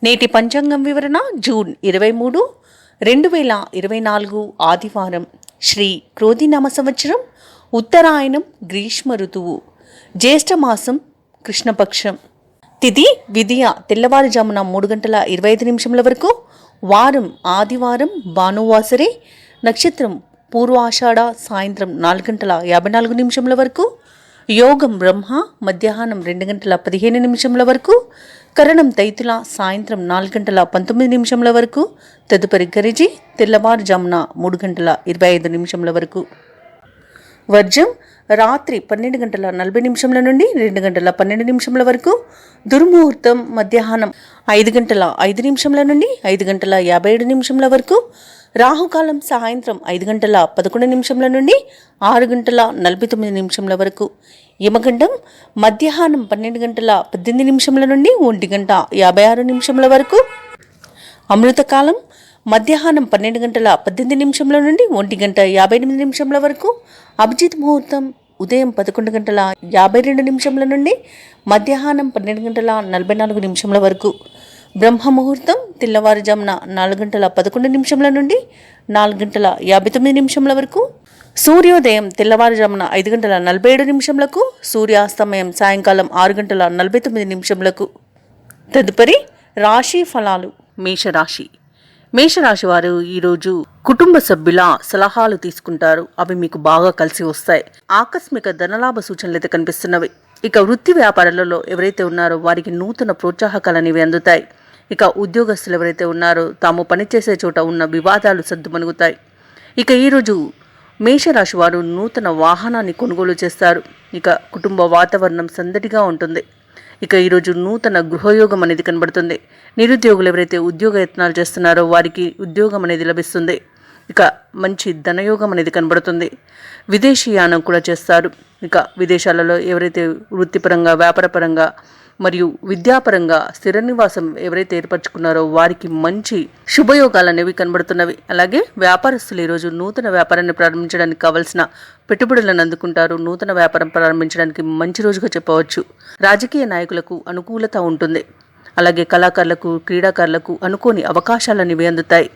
నేటి పంచాంగం వివరణ జూన్ 23, 2024 ఆదివారం. శ్రీ క్రోధినామ సంవత్సరం, ఉత్తరాయణం, గ్రీష్మ ఋతువు, జ్యేష్ఠమాసం, కృష్ణపక్షం. తిథి విధియ తెల్లవారుజామున 3:25 వరకు. వారం ఆదివారం, భానువాసరే. నక్షత్రం పూర్వాషాఢ, సాయంత్రం 4:54 వరకు. యోగం బ్రహ్మ, మధ్యాహ్నం 2:15 వరకు. కరణం తైతుల, సాయంత్రం 4:19 వరకు. తదుపరి గరిజి తెల్లవారుజామున 3:25 వరకు. వర్జం రాత్రి 12:40 నుండి 2:12 వరకు. దుర్ముహూర్తం మధ్యాహ్నం 5:05 నుండి 5:57 వరకు. రాహుకాలం సాయంత్రం 5:11 నుండి 6:49 వరకు. యమగండం మధ్యాహ్నం 12:18 నుండి 1:56 వరకు. అమృతకాలం మధ్యాహ్నం 12:18 నుండి 1:58 వరకు. అభిజిత్ ముహూర్తం ఉదయం 11:52 నుండి మధ్యాహ్నం 12:44 వరకు. బ్రహ్మ ముహూర్తం తెల్లవారుజామున 4:11 నుండి 4:59 వరకు. సూర్యోదయం తెల్లవారుజామున 5:47 సూర్యాస్తమయం సాయంకాలం 6:49 తదుపరి రాశి ఫలాలు. మేషరాశి. మేషరాశి వారు ఈరోజు కుటుంబ సభ్యుల సలహాలు తీసుకుంటారు. అవి మీకు బాగా కలిసి వస్తాయి. ఆకస్మిక ధనలాభ సూచనలు అయితే కనిపిస్తున్నవి. ఇక వృత్తి వ్యాపారాలలో ఎవరైతే ఉన్నారో వారికి నూతన ప్రోత్సాహకాలు అనేవి అందుతాయి. ఇక ఉద్యోగస్తులు ఎవరైతే ఉన్నారో తాము పనిచేసే చోట ఉన్న వివాదాలు సద్దుమణుగుతాయి. ఇక ఈరోజు మేషరాశి వారు నూతన వాహనాన్ని కొనుగోలు చేస్తారు. ఇక కుటుంబ వాతావరణం సందడిగా ఉంటుంది. ఇక ఈరోజు నూతన గృహయోగం అనేది కనబడుతుంది. నిరుద్యోగులు ఎవరైతే ఉద్యోగ యత్నాలు చేస్తున్నారో వారికి ఉద్యోగం అనేది లభిస్తుంది. ఇక మంచి ధనయోగం అనేది కనబడుతుంది. విదేశీయానం కూడా చేస్తారు. ఇక విదేశాలలో ఎవరైతే వృత్తిపరంగా, వ్యాపారపరంగా మరియు విద్యాపరంగా స్థిర నివాసం ఎవరైతే ఏర్పరచుకున్నారో వారికి మంచి శుభయోగాలు అనేవి కనబడుతున్నవి. అలాగే వ్యాపారస్తులు ఈరోజు నూతన వ్యాపారాన్ని ప్రారంభించడానికి కావలసిన పెట్టుబడులను అందుకుంటారు. నూతన వ్యాపారం ప్రారంభించడానికి మంచి రోజుగా చెప్పవచ్చు. రాజకీయ నాయకులకు అనుకూలత ఉంటుంది. అలాగే కళాకారులకు, క్రీడాకారులకు అనుకోని అవకాశాలనేవి అందుతాయి.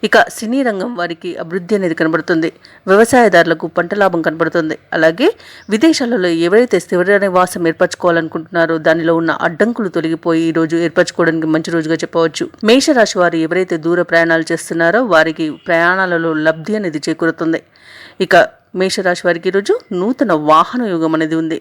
ఇక సినీ రంగం వారికి అభివృద్ధి అనేది కనబడుతుంది. వ్యవసాయదారులకు పంట లాభం కనబడుతుంది. అలాగే విదేశాలలో ఎవరైతే స్థిర నివాసం ఏర్పరచుకోవాలనుకుంటున్నారో దానిలో ఉన్న అడ్డంకులు తొలగిపోయి ఈ రోజు ఏర్పరచుకోవడానికి మంచి రోజుగా చెప్పవచ్చు. మేషరాశి వారు ఎవరైతే దూర ప్రయాణాలు చేస్తున్నారో వారికి ప్రయాణాలలో లబ్ధి అనేది చేకూరుతుంది. ఇక మేషరాశి వారికి ఈరోజు నూతన వాహన యోగం అనేది ఉంది.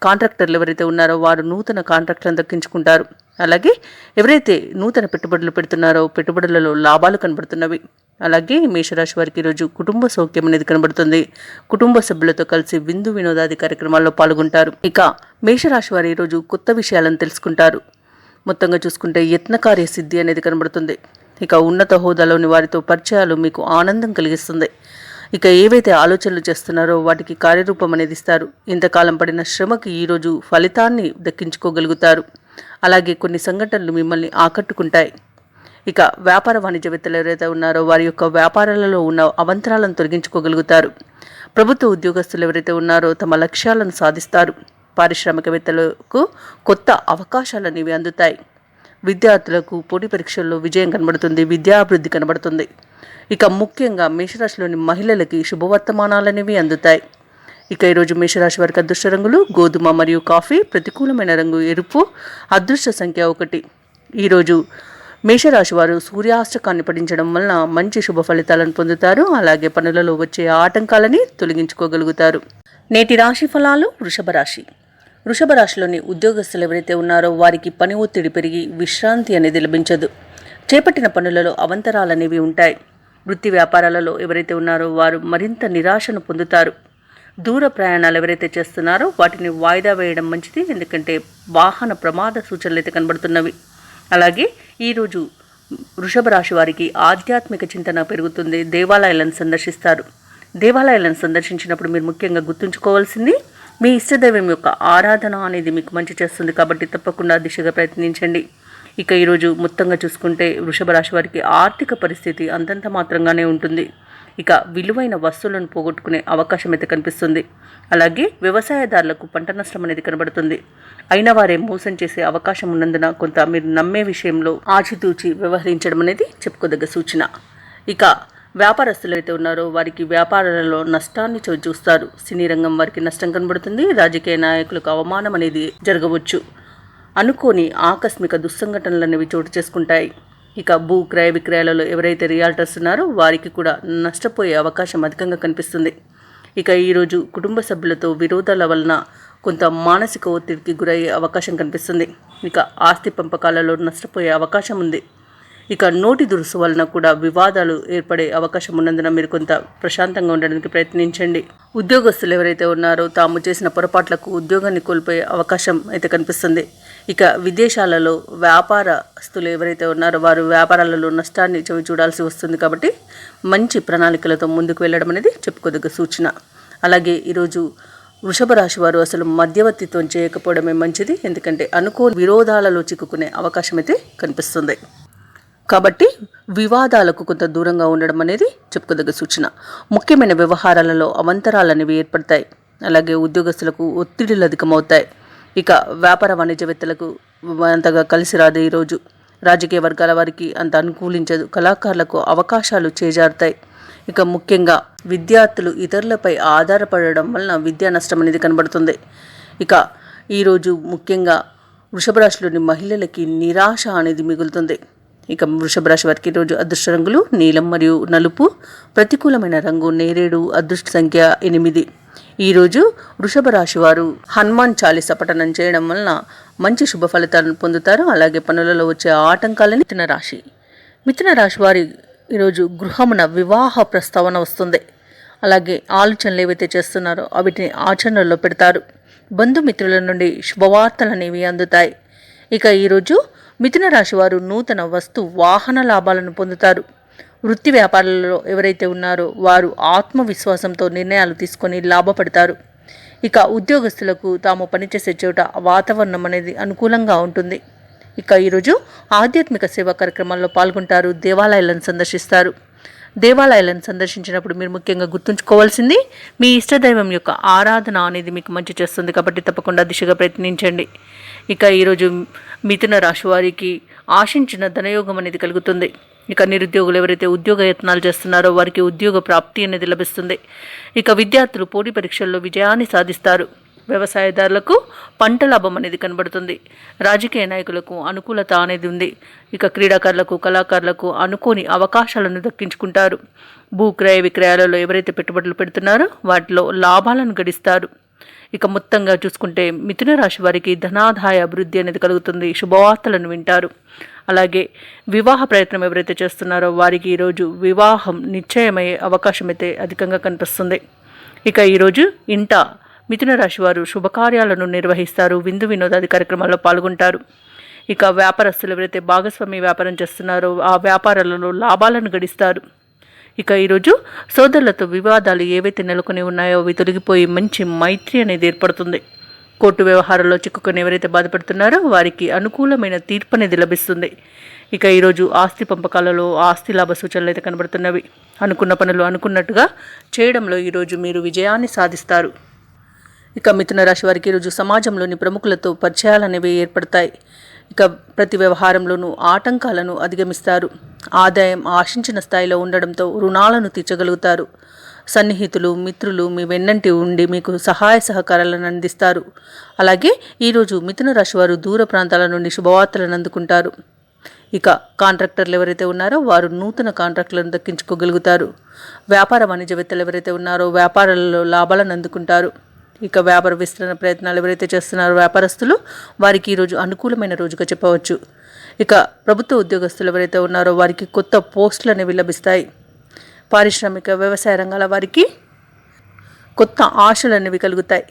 కాంట్రాక్టర్లు ఎవరైతే ఉన్నారో వారు నూతన కాంట్రాక్టులను దక్కించుకుంటారు. అలాగే ఎవరైతే నూతన పెట్టుబడులు పెడుతున్నారో పెట్టుబడులలో లాభాలు కనబడుతున్నవి. అలాగే మేషరాశి వారికి ఈరోజు కుటుంబ సౌఖ్యం అనేది కనబడుతుంది. కుటుంబ సభ్యులతో కలిసి విందు వినోదాది కార్యక్రమాల్లో పాల్గొంటారు. ఇక మేషరాశి వారు ఈరోజు కొత్త విషయాలను తెలుసుకుంటారు. మొత్తంగా చూసుకుంటే యత్నకార్య సిద్ధి అనేది కనబడుతుంది. ఇక ఉన్నత హోదాలోని వారితో పరిచయాలు మీకు ఆనందం కలిగిస్తుంది. ఇక ఏవైతే ఆలోచనలు చేస్తున్నారో వాటికి కార్యరూపం అనేది ఇస్తారు. ఇంతకాలం పడిన శ్రమకి ఈరోజు ఫలితాన్ని దక్కించుకోగలుగుతారు. అలాగే కొన్ని సంఘటనలు మిమ్మల్ని ఆకట్టుకుంటాయి. ఇక వ్యాపార వాణిజ్యవేత్తలు ఎవరైతే ఉన్నారో వారి యొక్క వ్యాపారాలలో ఉన్న అవంతరాలను తొలగించుకోగలుగుతారు. ప్రభుత్వ ఉద్యోగస్తులు ఎవరైతే ఉన్నారో తమ లక్ష్యాలను సాధిస్తారు. పారిశ్రామికవేత్తలకు కొత్త అవకాశాలు అనేవి అందుతాయి. విద్యార్థులకు పోటీ పరీక్షల్లో విజయం కనబడుతుంది. విద్యాభివృద్ధి కనబడుతుంది. ఇక ముఖ్యంగా మేషరాశిలోని మహిళలకి శుభవర్తమానాలనేవి అందుతాయి. ఇక ఈరోజు మేషరాశి వారికి అదృష్ట రంగులు గోధుమ మరియు కాఫీ. ప్రతికూలమైన రంగు ఎరుపు. అదృష్ట సంఖ్య 1. ఈరోజు మేషరాశి వారు సూర్యాష్టకాన్ని పఠించడం వలన మంచి శుభ ఫలితాలను పొందుతారు. అలాగే పనులలో వచ్చే ఆటంకాలని తొలగించుకోగలుగుతారు. నేటి రాశి ఫలాలు. వృషభ రాశి. వృషభ రాశిలోని ఉద్యోగస్తులు ఎవరైతే ఉన్నారో వారికి పని ఒత్తిడి పెరిగి విశ్రాంతి అనేది లభించదు. చేపట్టిన పనులలో అవంతరాలనేవి ఉంటాయి. వృత్తి వ్యాపారాలలో ఎవరైతే ఉన్నారో వారు మరింత నిరాశను పొందుతారు. దూర ప్రయాణాలు ఎవరైతే చేస్తున్నారో వాటిని వాయిదా వేయడం మంచిది. ఎందుకంటే వాహన ప్రమాద సూచనలు అయితే కనబడుతున్నవి. అలాగే ఈరోజు వృషభ రాశి వారికి ఆధ్యాత్మిక చింతన పెరుగుతుంది. దేవాలయాలను సందర్శిస్తారు. దేవాలయాలను సందర్శించినప్పుడు మీరు ముఖ్యంగా గుర్తుంచుకోవాల్సింది మీ ఇష్టదైవం యొక్క ఆరాధన అనేది మీకు మంచి చేస్తుంది. కాబట్టి తప్పకుండా దిశగా ప్రయత్నించండి. ఇక ఈరోజు మొత్తంగా చూసుకుంటే వృషభ రాశి వారికి ఆర్థిక పరిస్థితి అంతంత మాత్రంగానే ఉంటుంది. ఇక విలువైన వస్తువులను పోగొట్టుకునే అవకాశం అయితే కనిపిస్తుంది. అలాగే వ్యవసాయదారులకు పంట నష్టం అనేది కనబడుతుంది. అయిన వారే మోసం చేసే అవకాశం ఉన్నందున కొంత మీరు నమ్మే విషయంలో ఆచితూచి వ్యవహరించడం అనేది చెప్పుకోదగ్గ సూచన. ఇక వ్యాపారస్తులు అయితే ఉన్నారో వారికి వ్యాపారాలలో నష్టాన్ని చూస్తారు. సినీ రంగం వారికి నష్టం కనబడుతుంది. రాజకీయ నాయకులకు అవమానం అనేది జరగవచ్చు. అనుకోని ఆకస్మిక దుస్సంఘటనలు అనేవి చోటు చేసుకుంటాయి. ఇక భూ క్రయ విక్రయాలలో ఎవరైతే రియాల్టర్స్ ఉన్నారో వారికి కూడా నష్టపోయే అవకాశం అధికంగా కనిపిస్తుంది. ఇక ఈరోజు కుటుంబ సభ్యులతో విరోధాల వలన కొంత మానసిక ఒత్తిడికి గురయ్యే అవకాశం కనిపిస్తుంది. ఇక ఆస్తి పంపకాలలో నష్టపోయే అవకాశం ఉంది. ఇక నోటి దురుసు వలన కూడా వివాదాలు ఏర్పడే అవకాశం ఉన్నందున మీరు కొంత ప్రశాంతంగా ఉండడానికి ప్రయత్నించండి. ఉద్యోగస్తులు ఎవరైతే ఉన్నారో తాము చేసిన పొరపాట్లకు ఉద్యోగాన్ని కోల్పోయే అవకాశం అయితే కనిపిస్తుంది. ఇక విదేశాలలో వ్యాపారస్తులు ఎవరైతే ఉన్నారో వారు వ్యాపారాలలో నష్టాన్ని చవి చూడాల్సి వస్తుంది. కాబట్టి మంచి ప్రణాళికలతో ముందుకు వెళ్ళడం అనేది చెప్పుకోదగ్గ సూచన. అలాగే ఈరోజు వృషభ రాశి వారు అసలు మధ్యవర్తిత్వం చేయకపోవడమే మంచిది. ఎందుకంటే అనుకోని విరోధాలలో చిక్కుకునే అవకాశం అయితే కనిపిస్తుంది. కాబట్టి వివాదాలకు కొంత దూరంగా ఉండడం అనేది చెప్పుకోదగ్గ సూచన. ముఖ్యమైన వ్యవహారాలలో అవంతరాలు అనేవి ఏర్పడతాయి. అలాగే ఉద్యోగస్తులకు ఒత్తిడిలు అధికమవుతాయి. ఇక వ్యాపార వాణిజ్యవేత్తలకు అంతగా కలిసి రాదు. ఈరోజు రాజకీయ వర్గాల వారికి అంత అనుకూలించదు. కళాకారులకు అవకాశాలు చేజారుతాయి. ఇక ముఖ్యంగా విద్యార్థులు ఇతరులపై ఆధారపడడం వలన విద్యా నష్టం అనేది కనబడుతుంది. ఇక ఈరోజు ముఖ్యంగా వృషభ రాశిలోని మహిళలకి నిరాశ అనేది మిగులుతుంది. ఇక వృషభ రాశి వారికి ఈరోజు అదృష్ట రంగులు నీలం మరియు నలుపు. ప్రతికూలమైన రంగు నేరేడు. అదృష్ట సంఖ్య 8. ఈరోజు వృషభ రాశి వారు హనుమాన్ చాలీస పఠనం చేయడం వలన మంచి శుభ ఫలితాలను పొందుతారు. అలాగే పనులలో వచ్చే ఆటంకాలని మిథున రాశి వారి ఈరోజు గృహమున వివాహ ప్రస్తావన వస్తుంది. అలాగే ఆలోచనలు ఏవైతే చేస్తున్నారో వీటిని ఆచరణలో పెడతారు. బంధుమిత్రుల నుండి శుభవార్తలు అనేవి అందుతాయి. ఇక ఈరోజు మిథున రాశి వారు నూతన వస్తు వాహన లాభాలను పొందుతారు. వృత్తి వ్యాపారాలలో ఎవరైతే ఉన్నారో వారు ఆత్మవిశ్వాసంతో నిర్ణయాలు తీసుకొని లాభపడతారు. ఇక ఉద్యోగస్తులకు తాము పనిచేసే చోట వాతావరణం అనేది అనుకూలంగా ఉంటుంది. ఇక ఈరోజు ఆధ్యాత్మిక సేవా కార్యక్రమాల్లో పాల్గొంటారు. దేవాలయాలను సందర్శిస్తారు. దేవాలయాలను సందర్శించినప్పుడు మీరు ముఖ్యంగా గుర్తుంచుకోవాల్సింది మీ ఇష్టదైవం యొక్క ఆరాధన అనేది మీకు మంచి చేస్తుంది. కాబట్టి తప్పకుండా దిశగా ప్రయత్నించండి. ఇక ఈరోజు మిథున రాశి వారికి ఆశించిన ధనయోగం అనేది కలుగుతుంది. ఇక నిరుద్యోగులు ఎవరైతే ఉద్యోగ యత్నాలు చేస్తున్నారో వారికి ఉద్యోగ ప్రాప్తి అనేది లభిస్తుంది. ఇక విద్యార్థులు పోటీ పరీక్షల్లో విజయాన్ని సాధిస్తారు. వ్యవసాయదారులకు పంట లాభం అనేది కనబడుతుంది. రాజకీయ నాయకులకు అనుకూలత అనేది ఉంది. ఇక క్రీడాకారులకు కళాకారులకు అనుకోని అవకాశాలను దక్కించుకుంటారు. భూ క్రయ విక్రయాలలో ఎవరైతే పెట్టుబడులు పెడుతున్నారో వాటిలో లాభాలను గడిస్తారు. ఇక మొత్తంగా చూసుకుంటే మిథున రాశి వారికి ధనాదాయ అభివృద్ధి అనేది కలుగుతుంది. శుభవార్తలను వింటారు. అలాగే వివాహ ప్రయత్నం ఎవరైతే చేస్తున్నారో వారికి ఈరోజు వివాహం నిశ్చయమయ్యే అవకాశం అయితే అధికంగా కనిపిస్తుంది. ఇక ఈరోజు ఇంట మిథున రాశి వారు శుభకార్యాలను నిర్వహిస్తారు. విందు వినోదాది కార్యక్రమాల్లో పాల్గొంటారు. ఇక వ్యాపారస్తులు ఎవరైతే భాగస్వామి వ్యాపారం చేస్తున్నారో ఆ వ్యాపారాలలో లాభాలను గడిస్తారు. ఇక ఈరోజు సోదరులతో వివాదాలు ఏవైతే నెలకొని ఉన్నాయో అవి తొలగిపోయి మంచి మైత్రి అనేది ఏర్పడుతుంది. కోర్టు వ్యవహారాల్లో చిక్కుకొని ఎవరైతే బాధపడుతున్నారో వారికి అనుకూలమైన తీర్పు అనేది లభిస్తుంది. ఇక ఈరోజు ఆస్తి పంపకాలలో ఆస్తి లాభ సూచనలు అయితే కనబడుతున్నవి. అనుకున్న పనులు అనుకున్నట్టుగా చేయడంలో ఈరోజు మీరు విజయాన్ని సాధిస్తారు. ఇక మిథున రాశి వారికి ఈరోజు సమాజంలోని ప్రముఖులతో పరిచయాలు అనేవి ఏర్పడతాయి. ఇక ప్రతి వ్యవహారంలోనూ ఆటంకాలను అధిగమిస్తారు. ఆదాయం ఆశించిన స్థాయిలో ఉండడంతో రుణాలను తీర్చగలుగుతారు. సన్నిహితులు మిత్రులు మీ వెన్నంటి ఉండి మీకు సహాయ సహకారాలను అందిస్తారు. అలాగే ఈరోజు మిథున రాశి వారు దూర ప్రాంతాల నుండి శుభవార్తలను అందుకుంటారు. ఇక కాంట్రాక్టర్లు ఎవరైతే ఉన్నారో వారు నూతన కాంట్రాక్టులను దక్కించుకోగలుగుతారు. వ్యాపార వాణిజ్యవేత్తలు ఎవరైతే ఉన్నారో వ్యాపారాలలో లాభాలను అందుకుంటారు. ఇక వ్యాపార విస్తరణ ప్రయత్నాలు ఎవరైతే చేస్తున్నారో వ్యాపారస్తులు వారికి ఈరోజు అనుకూలమైన రోజుగా చెప్పవచ్చు. ఇక ప్రభుత్వ ఉద్యోగస్తులు ఎవరైతే ఉన్నారో వారికి కొత్త పోస్టులు అనేవి లభిస్తాయి. పారిశ్రామిక వ్యవసాయ రంగాల వారికి కొత్త ఆశలు అనేవి కలుగుతాయి.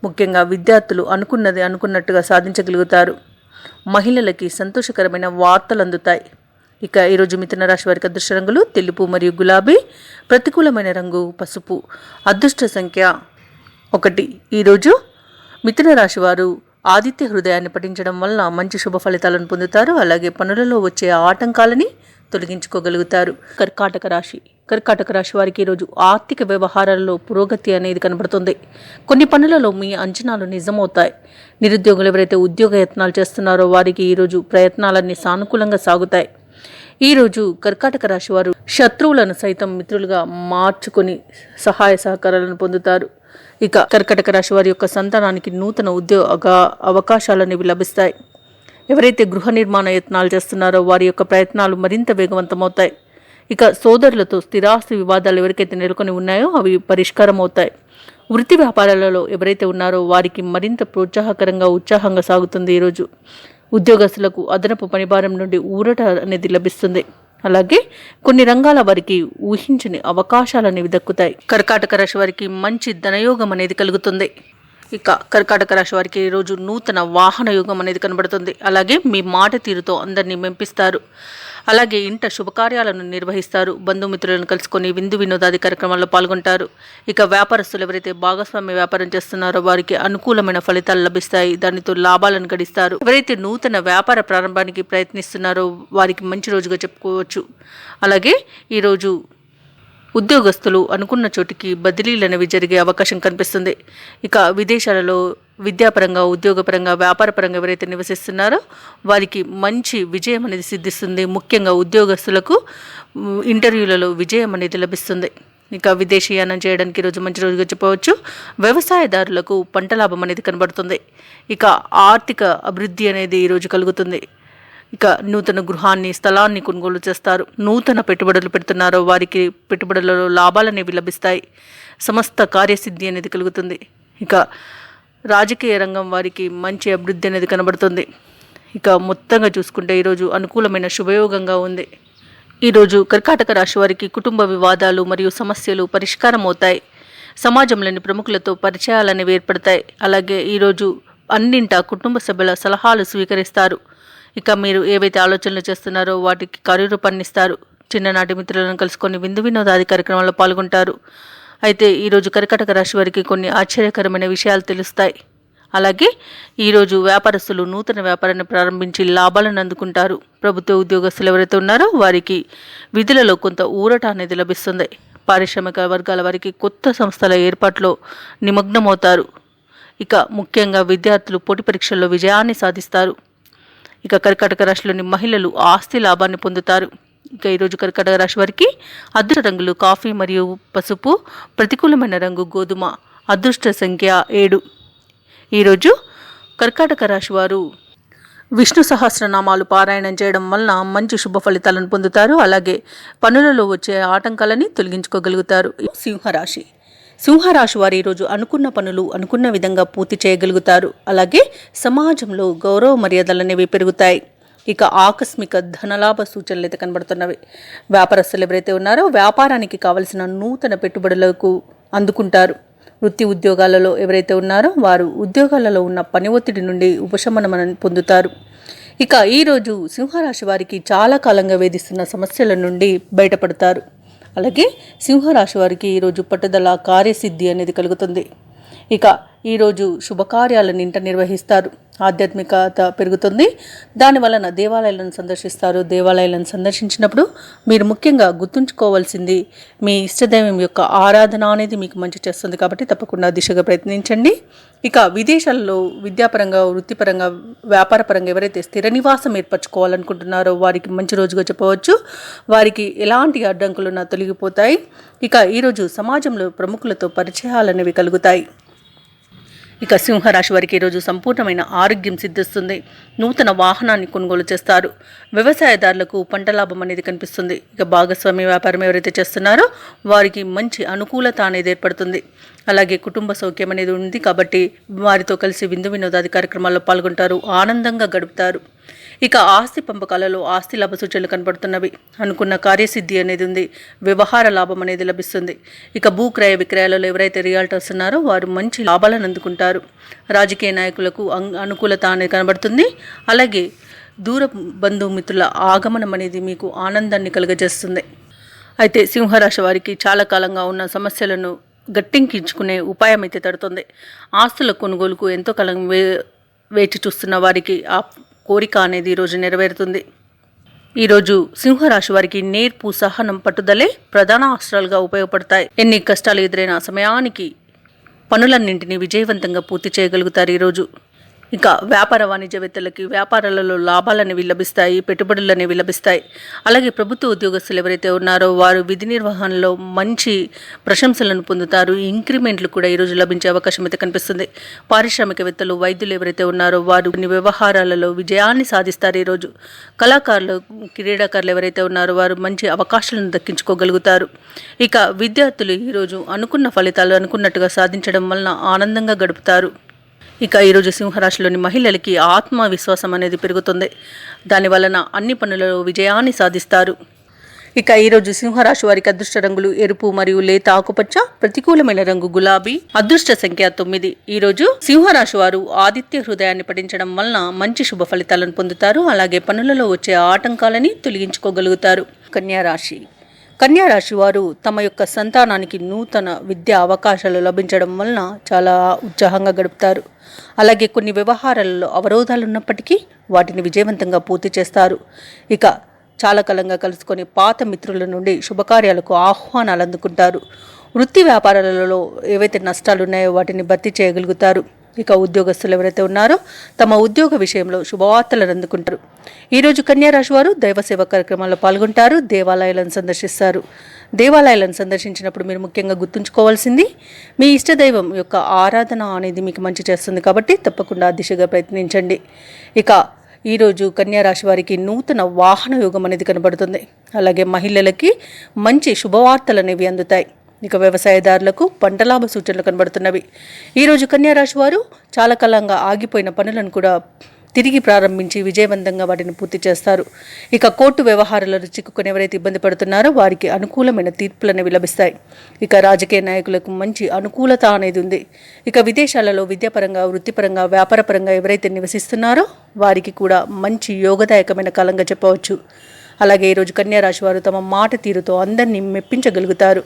ముఖ్యంగా విద్యార్థులు అనుకున్నది అనుకున్నట్టుగా సాధించగలుగుతారు. మహిళలకి సంతోషకరమైన వార్తలు అందుతాయి. ఇక ఈరోజు మిథున రాశి వారికి అదృష్ట రంగులు తెలుపు మరియు గులాబీ. ప్రతికూలమైన రంగు పసుపు. అదృష్ట సంఖ్య 1. ఈరోజు మిథున రాశి వారు ఆదిత్య హృదయాన్ని పఠించడం వలన మంచి శుభ ఫలితాలను పొందుతారు. అలాగే పనులలో వచ్చే ఆటంకాలని తొలగించుకోగలుగుతారు. కర్కాటక రాశి వారికి ఈరోజు ఆర్థిక వ్యవహారాల్లో పురోగతి అనేది కనబడుతుంది. కొన్ని పనులలో మీ అంచనాలు నిజమవుతాయి. నిరుద్యోగులు ఎవరైతే ఉద్యోగ యత్నాలు చేస్తున్నారో వారికి ఈరోజు ప్రయత్నాలన్నీ సానుకూలంగా సాగుతాయి. ఈరోజు కర్కాటక రాశి వారు శత్రువులను సైతం మిత్రులుగా మార్చుకొని సహాయ సహకారాలను పొందుతారు. ఇక కర్కాటక రాశి వారి యొక్క సంతానానికి నూతన ఉద్యోగ అవకాశాలనేవి లభిస్తాయి. ఎవరైతే గృహ నిర్మాణ యత్నాలు చేస్తున్నారో వారి యొక్క ప్రయత్నాలు మరింత వేగవంతమవుతాయి. ఇక సోదరులతో స్థిరాస్తి వివాదాలు ఎవరికైతే నెలకొని ఉన్నాయో అవి పరిష్కారం అవుతాయి. వృత్తి వ్యాపారాలలో ఎవరైతే ఉన్నారో వారికి మరింత ప్రోత్సాహకరంగా ఉత్సాహంగా సాగుతుంది. ఈరోజు ఉద్యోగస్తులకు అదనపు పనిభారం నుండి ఊరట అనేది లభిస్తుంది. అలాగే కొన్ని రంగాల వారికి ఊహించని అవకాశాలు అనేవి దక్కుతాయి. కర్కాటక రాశి వారికి మంచి ధనయోగం అనేది కలుగుతుంది. ఇక కర్కాటక రాశి వారికి ఈరోజు నూతన వాహన యోగం అనేది కనబడుతుంది. అలాగే మీ మాట తీరుతో అందరినీ మెంపిస్తారు. అలాగే ఇంట శుభకార్యాలను నిర్వహిస్తారు. బంధుమిత్రులను కలుసుకొని విందు వినోదాది కార్యక్రమాల్లో పాల్గొంటారు. ఇక వ్యాపారస్తులు ఎవరైతే భాగస్వామ్య వ్యాపారం చేస్తున్నారో వారికి అనుకూలమైన ఫలితాలు లభిస్తాయి. దానితో లాభాలను గడిస్తారు. ఎవరైతే నూతన వ్యాపార ప్రారంభానికి ప్రయత్నిస్తున్నారో వారికి మంచి రోజుగా చెప్పుకోవచ్చు. అలాగే ఈరోజు ఉద్యోగస్తులు అనుకున్న చోటికి బదిలీలు అనేవి జరిగే అవకాశం కనిపిస్తుంది. ఇక విదేశాలలో విద్యాపరంగా, ఉద్యోగపరంగా, వ్యాపారపరంగా ఎవరైతే నివసిస్తున్నారో వారికి మంచి విజయం అనేది సిద్ధిస్తుంది. ముఖ్యంగా ఉద్యోగస్తులకు ఇంటర్వ్యూలలో విజయం అనేది లభిస్తుంది. ఇక విదేశీయానం చేయడానికి ఈరోజు మంచి రోజుగా చెప్పవచ్చు. వ్యవసాయదారులకు పంట లాభం అనేది కనబడుతుంది. ఇక ఆర్థిక అభివృద్ధి అనేది ఈరోజు కలుగుతుంది. ఇక నూతన గృహాన్ని, స్థలాన్ని కొనుగోలు చేస్తారు. నూతన పెట్టుబడులు పెడుతున్నారో వారికి పెట్టుబడులలో లాభాలు అనేవి లభిస్తాయి. సమస్త కార్యసిద్ధి అనేది కలుగుతుంది. ఇక రాజకీయ రంగం వారికి మంచి అభివృద్ధి అనేది కనబడుతుంది. ఇక మొత్తంగా చూసుకుంటే ఈరోజు అనుకూలమైన శుభయోగంగా ఉంది. ఈరోజు కర్కాటక రాశి వారికి కుటుంబ వివాదాలు మరియు సమస్యలు పరిష్కారం అవుతాయి. సమాజంలోని ప్రముఖులతో పరిచయాలు అనేవి ఏర్పడతాయి. అలాగే ఈరోజు అన్నింటా కుటుంబ సభ్యుల సలహాలు స్వీకరిస్తారు. ఇక మీరు ఏవైతే ఆలోచనలు చేస్తున్నారో వాటికి కార్యరూపాన్నిస్తారు. చిన్ననాటి మిత్రులను కలుసుకొని విందు వినోదాది కార్యక్రమాల్లో పాల్గొంటారు. అయితే ఈరోజు కర్కాటక రాశి వారికి కొన్ని ఆశ్చర్యకరమైన విషయాలు తెలుస్తాయి. అలాగే ఈరోజు వ్యాపారస్తులు నూతన వ్యాపారాన్ని ప్రారంభించి లాభాలను అందుకుంటారు. ప్రభుత్వ ఉద్యోగస్తులు ఎవరైతే ఉన్నారో వారికి విధులలో కొంత ఊరట అనేది లభిస్తుంది. పారిశ్రామిక వర్గాల వారికి కొత్త సంస్థల ఏర్పాట్లో నిమగ్నమవుతారు. ఇక ముఖ్యంగా విద్యార్థులు పోటీ పరీక్షల్లో విజయాన్ని సాధిస్తారు. ఇక కర్కాటక రాశిలోని మహిళలు ఆస్తి లాభాన్ని పొందుతారు. ఇక ఈరోజు కర్కాటక రాశి వారికి అదృష్ట రంగులు కాఫీ మరియు పసుపు, ప్రతికూలమైన రంగు గోధుమ, అదృష్ట సంఖ్య 7. ఈరోజు కర్కాటక రాశి వారు విష్ణు సహస్రనామాలు పారాయణం చేయడం వలన మంచి శుభ ఫలితాలను పొందుతారు. అలాగే పనులలో వచ్చే ఆటంకాలని తొలగించుకోగలుగుతారు. సింహరాశి వారు ఈరోజు అనుకున్న పనులు అనుకున్న విధంగా పూర్తి చేయగలుగుతారు. అలాగే సమాజంలో గౌరవ మర్యాదలు అనేవి పెరుగుతాయి. ఇక ఆకస్మిక ధనలాభ సూచనలు అయితే కనబడుతున్నవి. వ్యాపారస్తులు ఎవరైతే ఉన్నారో వ్యాపారానికి కావలసిన నూతన పెట్టుబడులకు అందుకుంటారు. వృత్తి ఉద్యోగాలలో ఎవరైతే ఉన్నారో వారు ఉద్యోగాలలో ఉన్న పని ఒత్తిడి నుండి ఉపశమనం పొందుతారు. ఇక ఈరోజు సింహరాశి వారికి చాలా కాలంగా వేధిస్తున్న సమస్యల నుండి బయటపడతారు. అలాగే సింహరాశి వారికి ఈరోజు పట్టుదల, కార్యసిద్ధి అనేది కలుగుతుంది. ఇక ఈరోజు శుభకార్యాలను ఇంట నిర్వహిస్తారు. ఆధ్యాత్మికత పెరుగుతుంది. దానివలన దేవాలయాలను సందర్శిస్తారు. దేవాలయాలను సందర్శించినప్పుడు మీరు ముఖ్యంగా గుర్తుంచుకోవాల్సింది మీ ఇష్టదైవం యొక్క ఆరాధన అనేది మీకు మంచి చేస్తుంది. కాబట్టి తప్పకుండా దిశగా ప్రయత్నించండి. ఇక విదేశాల్లో విద్యాపరంగా, వృత్తిపరంగా, వ్యాపారపరంగా ఎవరైతే స్థిర నివాసం ఏర్పరచుకోవాలనుకుంటున్నారో వారికి మంచి రోజుగా చెప్పవచ్చు. వారికి ఎలాంటి అడ్డంకులున్నా తొలగిపోతాయి. ఇక ఈరోజు సమాజంలో ప్రముఖులతో పరిచయాలు అనేవి కలుగుతాయి. ఇక సింహరాశి వారికి ఈరోజు సంపూర్ణమైన ఆరోగ్యం సిద్ధిస్తుంది. నూతన వాహనాన్ని కొనుగోలు చేస్తారు. వ్యవసాయదారులకు పంట లాభం అనేది కనిపిస్తుంది. ఇక భాగస్వామ్య వ్యాపారం ఎవరైతే చేస్తున్నారో వారికి మంచి అనుకూలత అనేది ఏర్పడుతుంది. అలాగే కుటుంబ సౌఖ్యం అనేది ఉంది కాబట్టి వారితో కలిసి విందు వినోదాది కార్యక్రమాల్లో పాల్గొంటారు. ఆనందంగా గడుపుతారు. ఇక ఆస్తి పంపకాలలో ఆస్తి లాభ సూచనలు కనబడుతున్నవి. అనుకున్న కార్యసిద్ధి అనేది ఉంది. వ్యవహార లాభం అనేది లభిస్తుంది. ఇక భూక్రయ విక్రయాలలో ఎవరైతే రియాల్టర్స్ ఉన్నారో వారు మంచి లాభాలను అందుకుంటారు. రాజకీయ నాయకులకు అనుకూలత అనేది కనబడుతుంది. అలాగే దూర బంధుమిత్రుల ఆగమనం అనేది మీకు ఆనందాన్ని కలుగజేస్తుంది. అయితే సింహరాశి వారికి చాలా కాలంగా ఉన్న సమస్యలను గట్టెక్కించుకునే ఉపాయం అయితే తడుతుంది. ఆస్తుల కొనుగోలుకు ఎంతో కాలం వేచి చూస్తున్న వారికి ఆ కోరిక అనేది ఈరోజు నెరవేరుతుంది. ఈరోజు సింహరాశి వారికి నేర్పు, సహనం, పట్టుదలే ప్రధాన అస్త్రాలుగా ఉపయోగపడతాయి. ఎన్ని కష్టాలు ఎదురైన సమయానికి పనులన్నింటినీ విజయవంతంగా పూర్తి చేయగలుగుతారు. ఈరోజు ఇక వ్యాపార వాణిజ్యవేత్తలకి వ్యాపారాలలో లాభాలనేవి లభిస్తాయి, పెట్టుబడులనేవి లభిస్తాయి. అలాగే ప్రభుత్వ ఉద్యోగస్తులు ఎవరైతే ఉన్నారో వారు విధి నిర్వహణలో మంచి ప్రశంసలను పొందుతారు. ఇంక్రిమెంట్లు కూడా ఈరోజు లభించే అవకాశం అయితే కనిపిస్తుంది. పారిశ్రామికవేత్తలు, వైద్యులు ఎవరైతే ఉన్నారో వారు కొన్ని వ్యవహారాలలో విజయాన్ని సాధిస్తారు. ఈరోజు కళాకారులు, క్రీడాకారులు ఎవరైతే ఉన్నారో వారు మంచి అవకాశాలను దక్కించుకోగలుగుతారు. ఇక విద్యార్థులు ఈరోజు అనుకున్న ఫలితాలు అనుకున్నట్టుగా సాధించడం వలన ఆనందంగా గడుపుతారు. ఇక ఈరోజు సింహరాశిలోని మహిళలకి ఆత్మవిశ్వాసం అనేది పెరుగుతుంది. దాని వలన అన్ని పనులలో విజయాన్ని సాధిస్తారు. ఇక ఈరోజు సింహరాశి వారికి అదృష్ట రంగులు ఎరుపు మరియు లేత ఆకుపచ్చ, ప్రతికూలమైన రంగు గులాబీ, అదృష్ట సంఖ్య 9. ఈరోజు సింహరాశి వారు ఆదిత్య హృదయాన్ని పఠించడం వలన మంచి శుభ ఫలితాలను పొందుతారు. అలాగే పనులలో వచ్చే ఆటంకాలని తొలగించుకోగలుగుతారు. కన్యారాశి వారు తమ యొక్క సంతానానికి నూతన విద్యా అవకాశాలు లభించడం వలన చాలా ఉత్సాహంగా గడుపుతారు. అలాగే కొన్ని వ్యవహారాలలో అవరోధాలు ఉన్నప్పటికీ వాటిని విజయవంతంగా పూర్తి చేస్తారు. ఇక చాలా కాలంగా కలుసుకొని పాత మిత్రుల నుండి శుభకార్యాలకు ఆహ్వానాలు అందుకుంటారు. వృత్తి వ్యాపారాలలో ఏవైతే నష్టాలు ఉన్నాయో వాటిని భర్తీ చేయగలుగుతారు. ఇక ఉద్యోగస్తులు ఎవరైతే ఉన్నారో తమ ఉద్యోగ విషయంలో శుభవార్తలను అందుకుంటారు. ఈరోజు కన్యారాశి వారు దైవ సేవ కార్యక్రమాల్లో పాల్గొంటారు, దేవాలయాలను సందర్శిస్తారు. దేవాలయాలను సందర్శించినప్పుడు మీరు ముఖ్యంగా గుర్తుంచుకోవాల్సింది మీ ఇష్టదైవం యొక్క ఆరాధన అనేది మీకు మంచి చేస్తుంది కాబట్టి తప్పకుండా ఆ దిశగా ప్రయత్నించండి. ఇక ఈరోజు కన్యారాశి వారికి నూతన వాహన యోగం అనేది కనబడుతుంది. అలాగే మహిళలకి మంచి శుభవార్తలు అనేవి అందుతాయి. ఇక వ్యవసాయదారులకు పంట లాభ సూచనలు కనబడుతున్నవి. ఈరోజు కన్యారాశి వారు చాలా కాలంగా ఆగిపోయిన పనులను కూడా తిరిగి ప్రారంభించి విజయవంతంగా వాటిని పూర్తి చేస్తారు. ఇక కోర్టు వ్యవహారాలను చిక్కుకొని ఎవరైతే ఇబ్బంది పడుతున్నారో వారికి అనుకూలమైన తీర్పులు అనేవి లభిస్తాయి. ఇక రాజకీయ నాయకులకు మంచి అనుకూలత అనేది ఉంది. ఇక విదేశాలలో విద్యాపరంగా, వృత్తిపరంగా, వ్యాపారపరంగా ఎవరైతే నివసిస్తున్నారో వారికి కూడా మంచి యోగదాయకమైన కాలంగా చెప్పవచ్చు. అలాగే ఈరోజు కన్యారాశి వారు తమ మాట తీరుతో అందరినీ మెప్పించగలుగుతారు.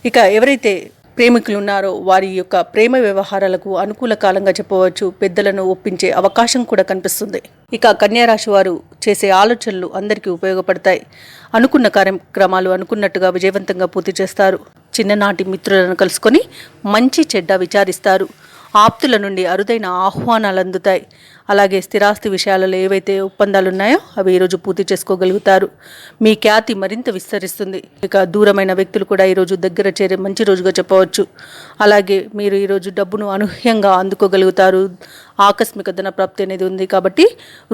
ఇక ఎవరైతే ప్రేమికులు ఉన్నారో వారి యొక్క ప్రేమ వ్యవహారాలకు అనుకూల కాలంగా చెప్పవచ్చు. పెద్దలను ఒప్పించే అవకాశం కూడా కనిపిస్తుంది. ఇక కన్యారాశి వారు చేసే ఆలోచనలు అందరికీ ఉపయోగపడతాయి. అనుకున్న కార్యక్రమాలు అనుకున్నట్టుగా విజయవంతంగా పూర్తి చేస్తారు. చిన్ననాటి మిత్రులను కలుసుకొని మంచి చెడ్డ విచారిస్తారు. ఆప్తుల నుండి అరుదైన ఆహ్వానాలు అందుతాయి. అలాగే స్థిరాస్తి విషయాలలో ఏవైతే ఒప్పందాలు ఉన్నాయో అవి ఈరోజు పూర్తి చేసుకోగలుగుతారు. మీ ఖ్యాతి మరింత విస్తరిస్తుంది. ఇక దూరమైన వ్యక్తులు కూడా ఈరోజు దగ్గర చేరే మంచి రోజుగా చెప్పవచ్చు. అలాగే మీరు ఈరోజు డబ్బును అనూహ్యంగా అందుకోగలుగుతారు. ఆకస్మిక ధన ప్రాప్తి అనేది ఉంది కాబట్టి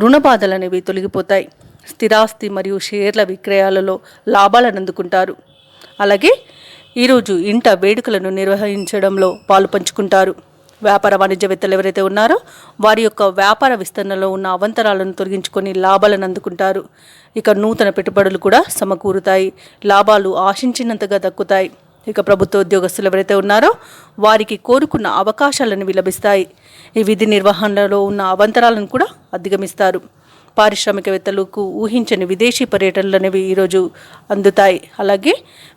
రుణ బాధలు అనేవి తొలగిపోతాయి. స్థిరాస్తి మరియు షేర్ల విక్రయాలలో లాభాలను అందుకుంటారు. అలాగే ఈరోజు ఇంట వేడుకలను నిర్వహించడంలో పాలు పంచుకుంటారు. వ్యాపార వాణిజ్యవేత్తలు ఎవరైతే ఉన్నారో వారి యొక్క వ్యాపార విస్తరణలో ఉన్న అవంతరాలను తొలగించుకొని లాభాలను అందుకుంటారు. ఇక నూతన పెట్టుబడులు కూడా సమకూరుతాయి. లాభాలు ఆశించినంతగా దక్కుతాయి. ఇక ప్రభుత్వ ఉద్యోగస్తులు ఎవరైతే ఉన్నారో వారికి కోరుకున్న అవకాశాలను లభిస్తాయి. ఈ విధి నిర్వహణలో ఉన్న అవంతరాలను కూడా అధిగమిస్తారు. పారిశ్రామికవేత్తలకు ఊహించని విదేశీ పర్యటనలు అనేవి ఈరోజు అందుతాయి. అలాగే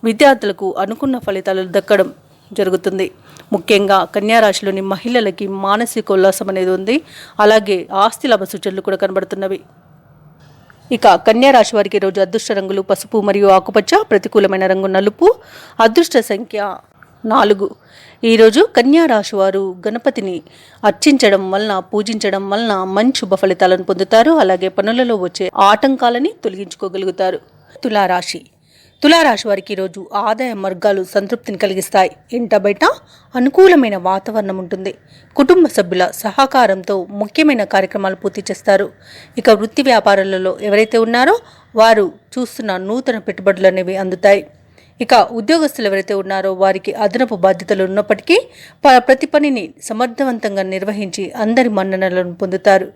విద్యార్థులకు అనుకున్న ఫలితాలు దక్కడం జరుగుతుంది. ముఖ్యంగా కన్యారాశిలోని మహిళలకి మానసిక ఉల్లాసం అనేది ఉంది. అలాగే ఆస్తి లాభ సూచనలు కూడా కనబడుతున్నవి. ఇక కన్యారాశి వారికి ఈరోజు అదృష్ట రంగులు పసుపు మరియు ఆకుపచ్చ, ప్రతికూలమైన రంగు నలుపు, అదృష్ట సంఖ్య 4. ఈరోజు కన్యారాశి వారు గణపతిని అర్చించడం వలన, పూజించడం వలన మంచి శుభ ఫలితాలను పొందుతారు. అలాగే పనులలో వచ్చే ఆటంకాలని తొలగించుకోగలుగుతారు. తులారాశి వారికి ఈరోజు ఆదాయ మార్గాలు సంతృప్తిని కలిగిస్తాయి. ఇంట బయట అనుకూలమైన వాతావరణం ఉంటుంది. కుటుంబ సభ్యుల సహకారంతో ముఖ్యమైన కార్యక్రమాలు పూర్తి చేస్తారు. ఇక వృత్తి వ్యాపారాలలో ఎవరైతే ఉన్నారో వారు చూస్తున్న నూతన పెట్టుబడులు అనేవి అందుతాయి. ఇక ఉద్యోగస్తులు ఎవరైతే ఉన్నారో వారికి అదనపు బాధ్యతలు ఉన్నప్పటికీ ప్రతి పనిని సమర్థవంతంగా నిర్వహించి అందరి మన్ననలను పొందుతారు.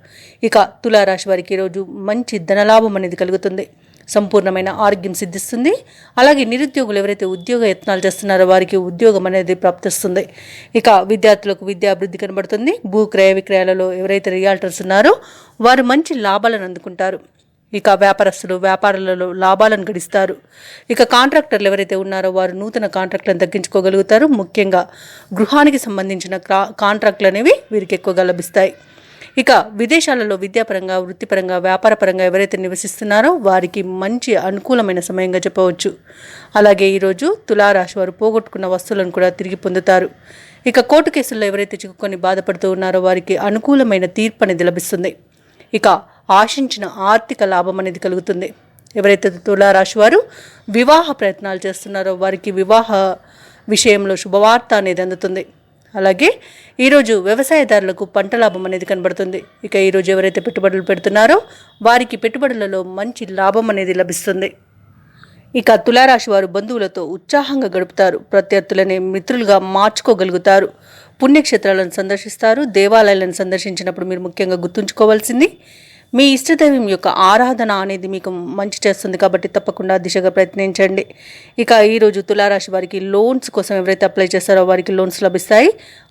ఇక తులారాశి వారికి ఈరోజు మంచి ధనలాభం అనేది కలుగుతుంది. సంపూర్ణమైన ఆరోగ్యం సిద్ధిస్తుంది. అలాగే నిరుద్యోగులు ఎవరైతే ఉద్యోగ యత్నాలు చేస్తున్నారో వారికి ఉద్యోగం అనేది ప్రాప్తిస్తుంది. ఇక విద్యార్థులకు విద్యాభివృద్ధి కనబడుతుంది. భూ క్రయ విక్రయాలలో ఎవరైతే రియాల్టర్స్ ఉన్నారో వారు మంచి లాభాలను అందుకుంటారు. ఇక వ్యాపారస్తులు వ్యాపారాలలో లాభాలను గడిస్తారు. ఇక కాంట్రాక్టర్లు ఎవరైతే ఉన్నారో వారు నూతన కాంట్రాక్టులను తగ్గించుకోగలుగుతారు. ముఖ్యంగా గృహానికి సంబంధించిన కాంట్రాక్టులు అనేవి వీరికి ఎక్కువగా లభిస్తాయి. ఇక విదేశాలలో విద్యాపరంగా, వృత్తిపరంగా, వ్యాపారపరంగా ఎవరైతే నివసిస్తున్నారో వారికి మంచి అనుకూలమైన సమయంగా చెప్పవచ్చు. అలాగే ఈరోజు తులారాశి వారు పోగొట్టుకున్న వస్తువులను కూడా తిరిగి పొందుతారు. ఇక కోర్టు కేసుల్లో ఎవరైతే చిక్కుకొని బాధపడుతూ ఉన్నారో వారికి అనుకూలమైన తీర్పు అనేది లభిస్తుంది. ఇక ఆశించిన ఆర్థిక లాభం అనేది కలుగుతుంది. ఎవరైతే తులారాశి వారు వివాహ ప్రయత్నాలు చేస్తున్నారో వారికి వివాహ విషయంలో శుభవార్త అనేది అందుతుంది. అలాగే ఈరోజు వ్యవసాయదారులకు పంట లాభం అనేది కనబడుతుంది. ఇక ఈరోజు ఎవరైతే పెట్టుబడులు పెడుతున్నారో వారికి పెట్టుబడులలో మంచి లాభం అనేది లభిస్తుంది. ఇక తులారాశి వారు బంధువులతో ఉత్సాహంగా గడుపుతారు. ప్రత్యర్థులని మిత్రులుగా మార్చుకోగలుగుతారు. పుణ్యక్షేత్రాలను సందర్శిస్తారు. దేవాలయాలను సందర్శించినప్పుడు మీరు ముఖ్యంగా గుర్తుంచుకోవాల్సింది మీ ఇష్టదైవం యొక్క ఆరాధన అనేది మీకు మంచి చేస్తుంది కాబట్టి తప్పకుండా దిశగా ప్రయత్నించండి. ఇక ఈరోజు తులారాశి వారికి లోన్స్ కోసం ఎవరైతే అప్లై చేస్తారో వారికి లోన్స్ లభిస్తాయి.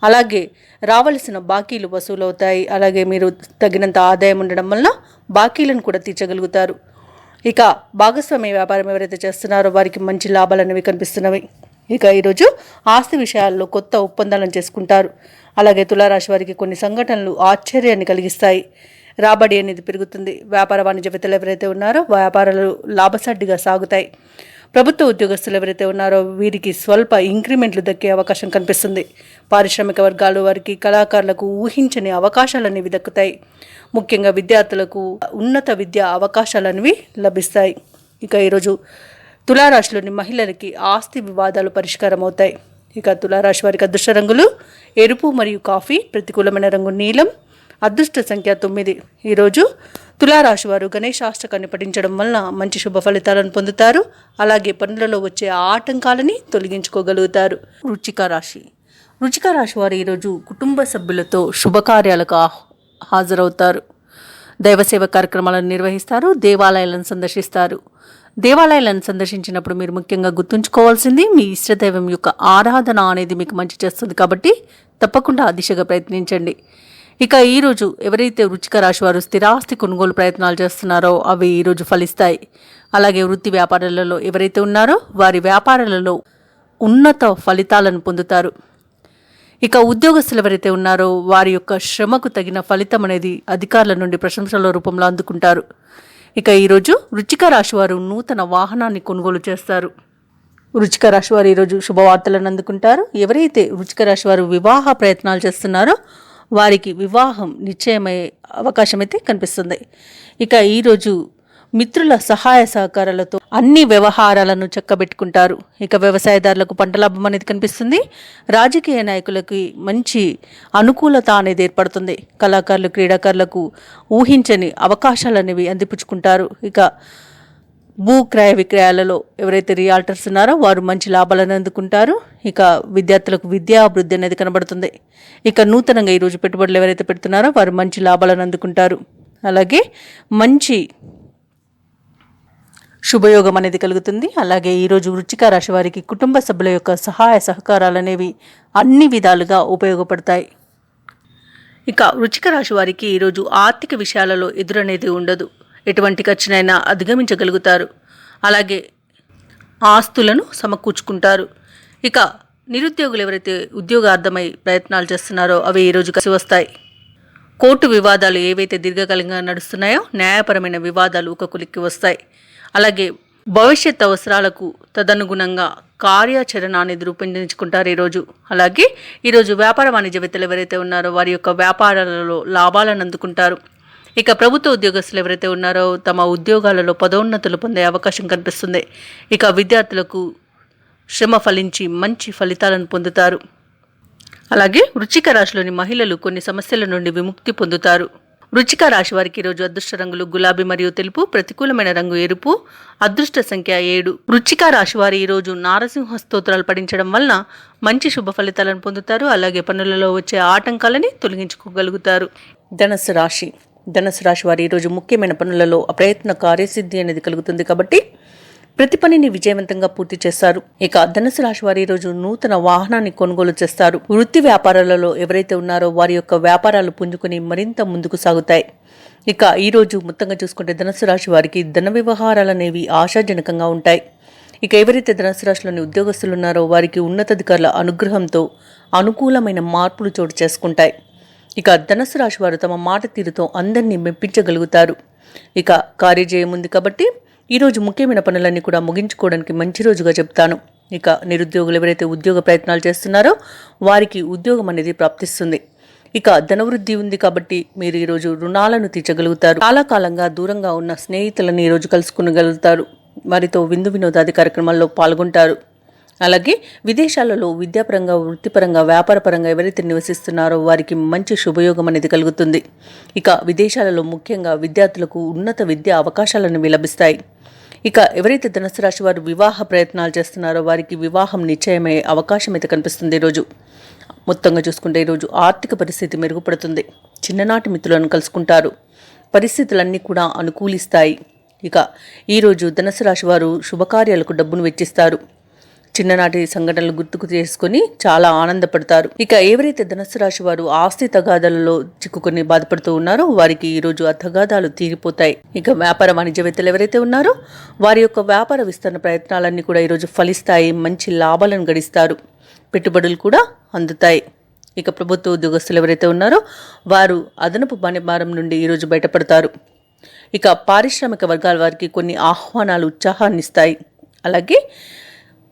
అలాగే రావలసిన బాకీలు వసూలు అవుతాయి. అలాగే మీరు తగినంత ఆదాయం ఉండడం వల్ల బాకీలను కూడా తీర్చగలుగుతారు. ఇక భాగస్వామ్య వ్యాపారం ఎవరైతే చేస్తున్నారో వారికి మంచి లాభాలు అనేవి కనిపిస్తున్నవి. ఇక ఈరోజు ఆస్తి విషయాల్లో కొత్త ఒప్పందాలను చేసుకుంటారు. అలాగే తులారాశి వారికి కొన్ని సంఘటనలు ఆశ్చర్యాన్ని కలిగిస్తాయి. రాబడి అనేది పెరుగుతుంది. వ్యాపార వాణిజ్యవేత్తలు ఎవరైతే ఉన్నారో వ్యాపారాలు లాభసాటిగా సాగుతాయి. ప్రభుత్వ ఉద్యోగస్తులు ఎవరైతే ఉన్నారో వీరికి స్వల్ప ఇంక్రిమెంట్లు దక్కే అవకాశం కనిపిస్తుంది. పారిశ్రామిక వర్గాలు వారికి కళాకారులకు ఊహించని అవకాశాలు అనేవి దక్కుతాయి. ముఖ్యంగా విద్యార్థులకు ఉన్నత విద్యా అవకాశాలు అనేవి లభిస్తాయి. ఇక ఈరోజు తులారాశిలోని మహిళలకి ఆస్తి వివాదాలు పరిష్కారం అవుతాయి. ఇక తులారాశి వారికి అదృష్ట రంగులు ఎరుపు మరియు కాఫీ, ప్రతికూలమైన రంగు నీలం, అదృష్ట సంఖ్య 9. ఈరోజు తులారాశి వారు గణేశాష్టకాన్ని పఠించడం వలన మంచి శుభ ఫలితాలను పొందుతారు. అలాగే పనులలో వచ్చే ఆటంకాలని తొలగించుకోగలుగుతారు. వృశ్చిక రాశి వారు ఈరోజు కుటుంబ సభ్యులతో శుభకార్యాలకు హాజరవుతారు. దైవసేవ కార్యక్రమాలను నిర్వహిస్తారు. దేవాలయాలను సందర్శిస్తారు. దేవాలయాలను సందర్శించినప్పుడు మీరు ముఖ్యంగా గుర్తుంచుకోవాల్సింది మీ ఇష్టదైవం యొక్క ఆరాధన అనేది మీకు మంచి చేస్తుంది కాబట్టి తప్పకుండా ఆ దిశగా ప్రయత్నించండి. ఇక ఈరోజు ఎవరైతే వృశ్చిక రాశి వారు స్థిరాస్తి కొనుగోలు ప్రయత్నాలు చేస్తున్నారో అవి ఈరోజు ఫలిస్తాయి. అలాగే వృత్తి వ్యాపారాలలో ఎవరైతే ఉన్నారో వారి వ్యాపారాలలో ఉన్నత ఫలితాలను పొందుతారు. ఇక ఉద్యోగస్తులు ఎవరైతే ఉన్నారో వారి యొక్క శ్రమకు తగిన ఫలితం అనేది అధికారుల నుండి ప్రశంసల రూపంలో అందుకుంటారు. ఇక ఈరోజు వృశ్చిక రాశి వారు నూతన వాహనాన్ని కొనుగోలు చేస్తారు. వృశ్చిక రాశి వారు ఈరోజు శుభవార్తలను అందుకుంటారు. ఎవరైతే వృశ్చిక రాశి వారు వివాహ ప్రయత్నాలు చేస్తున్నారో వారికి వివాహం నిశ్చయమయ్యే అవకాశం అయితే కనిపిస్తుంది. ఇక ఈరోజు మిత్రుల సహాయ సహకారాలతో అన్ని వ్యవహారాలను చక్కబెట్టుకుంటారు. ఇక వ్యవసాయదారులకు పంట లాభం అనేది కనిపిస్తుంది. రాజకీయ నాయకులకి మంచి అనుకూలత అనేది ఏర్పడుతుంది. కళాకారులు, క్రీడాకారులకు ఊహించని అవకాశాలు అనేవి అందిపుచ్చుకుంటారు. ఇక భూ క్రయ విక్రయాలలో ఎవరైతే రియాల్టర్స్ ఉన్నారో వారు మంచి లాభాలను అందుకుంటారు. ఇక విద్యార్థులకు విద్యా అభివృద్ధి అనేది కనబడుతుంది. ఇక నూతనంగా ఈరోజు పెట్టుబడులు ఎవరైతే పెడుతున్నారో వారు మంచి లాభాలను అందుకుంటారు. అలాగే మంచి శుభయోగం అనేది కలుగుతుంది. అలాగే ఈరోజు వృశ్చిక రాశి వారికి కుటుంబ సభ్యుల యొక్క సహాయ సహకారాలు అనేవి అన్ని విధాలుగా ఉపయోగపడతాయి. ఇక వృశ్చిక రాశి వారికి ఈరోజు ఆర్థిక విషయాలలో ఎదురనేది ఉండదు. ఎటువంటి ఖర్చునైనా అధిగమించగలుగుతారు. అలాగే ఆస్తులను సమకూర్చుకుంటారు. ఇక నిరుద్యోగులు ఎవరైతే ఉద్యోగార్థమై ప్రయత్నాలు చేస్తున్నారో అవి ఈరోజు కలిసి వస్తాయి. కోర్టు వివాదాలు ఏవైతే దీర్ఘకాలంగా నడుస్తున్నాయో న్యాయపరమైన వివాదాలు ఒక కొలిక్కి వస్తాయి. అలాగే భవిష్యత్ అవసరాలకు తదనుగుణంగా కార్యాచరణ అనేది రూపొందించుకుంటారు ఈరోజు. అలాగే ఈరోజు వ్యాపార వాణిజ్యవేత్తలు ఎవరైతే ఉన్నారో వారి యొక్క వ్యాపారాలలో లాభాలను అందుకుంటారు. ఇక ప్రభుత్వ ఉద్యోగస్తులు ఎవరైతే ఉన్నారో తమ ఉద్యోగాలలో పదోన్నతులు పొందే అవకాశం కనిపిస్తుంది. ఇక విద్యార్థులకు శ్రమ ఫలించి మంచి ఫలితాలను పొందుతారు. అలాగే వృశ్చిక రాశిలోని మహిళలు కొన్ని సమస్యల నుండి విముక్తి పొందుతారు. వృశ్చిక రాశి వారికి ఈరోజు అదృష్ట రంగులు గులాబీ మరియు తెలుపు, ప్రతికూలమైన రంగు ఎరుపు, అదృష్ట సంఖ్య 7. వృశ్చిక రాశి వారు ఈరోజు నారసింహ స్తోత్రాలు పఠించడం వలన మంచి శుభ ఫలితాలను పొందుతారు. అలాగే పనులలో వచ్చే ఆటంకాలని తొలగించుకోగలుగుతారు. ధనుస్సు రాశి వారు ఈరోజు ముఖ్యమైన పనులలో అప్రయత్న కార్యసిద్ధి అనేది కలుగుతుంది కాబట్టి ప్రతి పనిని విజయవంతంగా పూర్తి చేస్తారు. ఇక ధనుసు రాశి వారు ఈరోజు నూతన వాహనాన్ని కొనుగోలు చేస్తారు. వృత్తి వ్యాపారాలలో ఎవరైతే ఉన్నారో వారి యొక్క వ్యాపారాలు పుంజుకుని మరింత ముందుకు సాగుతాయి. ఇక ఈరోజు మొత్తంగా చూసుకుంటే ధనుసు రాశి వారికి ధన వ్యవహారాలు అనేవి ఆశాజనకంగా ఉంటాయి. ఇక ఎవరైతే ధనుసు రాశిలోని ఉద్యోగస్తులు ఉన్నారో వారికి ఉన్నతాధికారుల అనుగ్రహంతో అనుకూలమైన మార్పులు చోటు చేసుకుంటాయి. ఇక ధనుసు రాశి వారు తమ మాట తీరుతో అందరినీ మెప్పించగలుగుతారు. ఇక కార్యజయం ఉంది కాబట్టి ఈరోజు ముఖ్యమైన పనులన్నీ కూడా ముగించుకోవడానికి మంచి రోజుగా చెప్తాను. ఇక నిరుద్యోగులు ఎవరైతే ఉద్యోగ ప్రయత్నాలు చేస్తున్నారో వారికి ఉద్యోగం అనేది ప్రాప్తిస్తుంది. ఇక ధనవృద్ధి ఉంది కాబట్టి మీరు ఈరోజు రుణాలను తీర్చగలుగుతారు. చాలా కాలంగా దూరంగా ఉన్న స్నేహితులను ఈరోజు కలుసుకునగలుగుతారు. వారితో విందు వినోదాది కార్యక్రమాల్లో పాల్గొంటారు. అలాగే విదేశాలలో విద్యాపరంగా, వృత్తిపరంగా, వ్యాపారపరంగా ఎవరైతే నివసిస్తున్నారో వారికి మంచి శుభయోగం అనేది కలుగుతుంది. ఇక విదేశాలలో ముఖ్యంగా విద్యార్థులకు ఉన్నత విద్యా అవకాశాలను లభిస్తాయి. ఇక ఎవరైతే ధనుసు రాశి వారు వివాహ ప్రయత్నాలు చేస్తున్నారో వారికి వివాహం నిశ్చయమయ్యే అవకాశం అయితే కనిపిస్తుంది. ఈరోజు మొత్తంగా చూసుకుంటే ఈరోజు ఆర్థిక పరిస్థితి మెరుగుపడుతుంది. చిన్ననాటి మిత్రులను కలుసుకుంటారు. పరిస్థితులన్నీ కూడా అనుకూలిస్తాయి. ఇక ఈరోజు ధనుసు రాశి వారు శుభకార్యాలకు డబ్బును వెచ్చిస్తారు. చిన్ననాటి సంఘటనలు గుర్తుకు చేసుకుని చాలా ఆనందపడతారు. ఇక ఎవరైతే ధనుసు రాశి వారు ఆస్తి తగాదాలలో చిక్కుకొని బాధపడుతూ ఉన్నారో వారికి ఈరోజు ఆ తగాదాలు తీరిపోతాయి. ఇక వ్యాపార వాణిజ్యవేత్తలు ఎవరైతే ఉన్నారో వారి యొక్క వ్యాపార విస్తరణ ప్రయత్నాలన్నీ కూడా ఈరోజు ఫలిస్తాయి. మంచి లాభాలను గడిస్తారు. పెట్టుబడులు కూడా అందుతాయి. ఇక ప్రభుత్వ ఉద్యోగస్తులు ఎవరైతే ఉన్నారో వారు అదనపు భారం నుండి ఈరోజు బయటపడతారు. ఇక పారిశ్రామిక వర్గాల వారికి కొన్ని ఆహ్వానాలు ఉత్సాహాన్ని ఇస్తాయి. అలాగే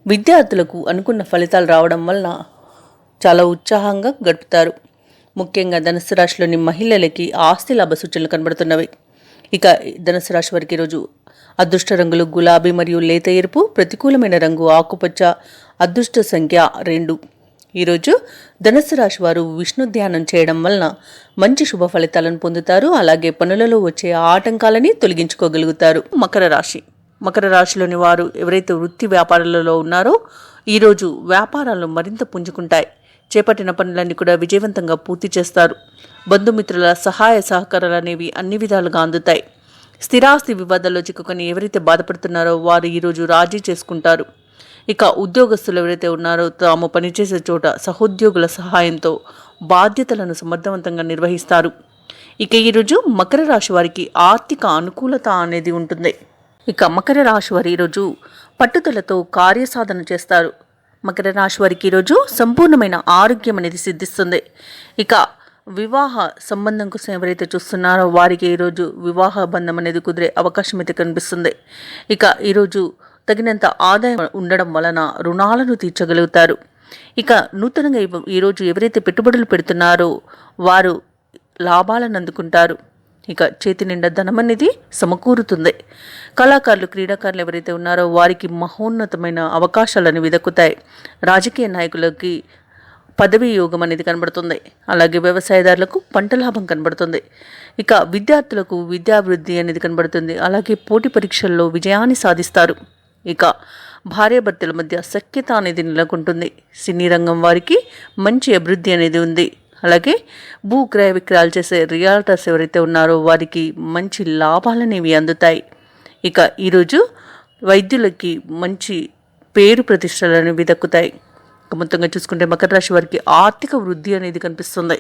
విద్యార్థులకు అనుకున్న ఫలితాలు రావడం వలన చాలా ఉత్సాహంగా గడుపుతారు. ముఖ్యంగా ధనుసు రాశిలోని మహిళలకి ఆస్తి లాభ సూచనలు కనబడుతున్నవి. ఇక ధనుసు రాశి వారికి ఈరోజు అదృష్ట రంగులు గులాబీ మరియు లేత ఎరుపు, ప్రతికూలమైన రంగు ఆకుపచ్చ, అదృష్ట సంఖ్య 2. ఈరోజు ధనుసు రాశి వారు విష్ణు ధ్యానం చేయడం వలన మంచి శుభ ఫలితాలను పొందుతారు. అలాగే పనులలో వచ్చే ఆటంకాలని తొలగించుకోగలుగుతారు. మకర రాశిలోని వారు ఎవరైతే వృత్తి వ్యాపారాలలో ఉన్నారో ఈరోజు వ్యాపారాలు మరింత పుంజుకుంటాయి. చేపట్టిన పనులన్నీ కూడా విజయవంతంగా పూర్తి చేస్తారు. బంధుమిత్రుల సహాయ సహకారాలు అనేవి అన్ని విధాలుగా అందుతాయి. స్థిరాస్తి వివాదాల్లో చిక్కుకొని ఎవరైతే బాధపడుతున్నారో వారు ఈరోజు రాజీ చేసుకుంటారు. ఇక ఉద్యోగస్తులు ఎవరైతే ఉన్నారో తాము పనిచేసే చోట సహోద్యోగుల సహాయంతో బాధ్యతలను సమర్థవంతంగా నిర్వహిస్తారు. ఇక ఈరోజు మకర రాశి వారికి ఆర్థిక అనుకూలత అనేది ఉంటుంది. ఇక మకర రాశి వారు ఈరోజు పట్టుదలతో కార్యసాధన చేస్తారు. మకర రాశి వారికి ఈరోజు సంపూర్ణమైన ఆరోగ్యం అనేది సిద్ధిస్తుంది. ఇక వివాహ సంబంధం కోసం ఎవరైతే చూస్తున్నారో వారికి ఈరోజు వివాహ బంధం అనేది కుదిరే అవకాశం అయితే కనిపిస్తుంది. ఇక ఈరోజు తగినంత ఆదాయం ఉండడం వలన రుణాలను తీర్చగలుగుతారు. ఇక నూతనంగా ఈరోజు ఎవరైతే పెట్టుబడులు పెడుతున్నారో వారు లాభాలను అందుకుంటారు. ఇక చేతి నిండా ధనం అనేది సమకూరుతుంది. కళాకారులు, క్రీడాకారులు ఎవరైతే ఉన్నారో వారికి మహోన్నతమైన అవకాశాలను వెదక్కుతాయి. రాజకీయ నాయకులకి పదవీ యోగం అనేది కనబడుతుంది. అలాగే వ్యవసాయదారులకు పంట లాభం కనబడుతుంది. ఇక విద్యార్థులకు విద్యాభివృద్ధి అనేది కనబడుతుంది. అలాగే పోటీ పరీక్షల్లో విజయాన్ని సాధిస్తారు. ఇక భార్యాభర్తల మధ్య సఖ్యత అనేది నెలకొంటుంది. సినీ రంగం వారికి మంచి అభివృద్ధి అనేది ఉంది. అలాగే భూ క్రయ విక్రయాలు చేసే రియాల్టర్స్ ఎవరైతే ఉన్నారో వారికి మంచి లాభాలనేవి అందుతాయి. ఇక ఈరోజు వైద్యులకి మంచి పేరు ప్రతిష్టలు అనేవి దక్కుతాయి. మొత్తంగా చూసుకుంటే మకర రాశి వారికి ఆర్థిక వృద్ధి అనేది కనిపిస్తుంది.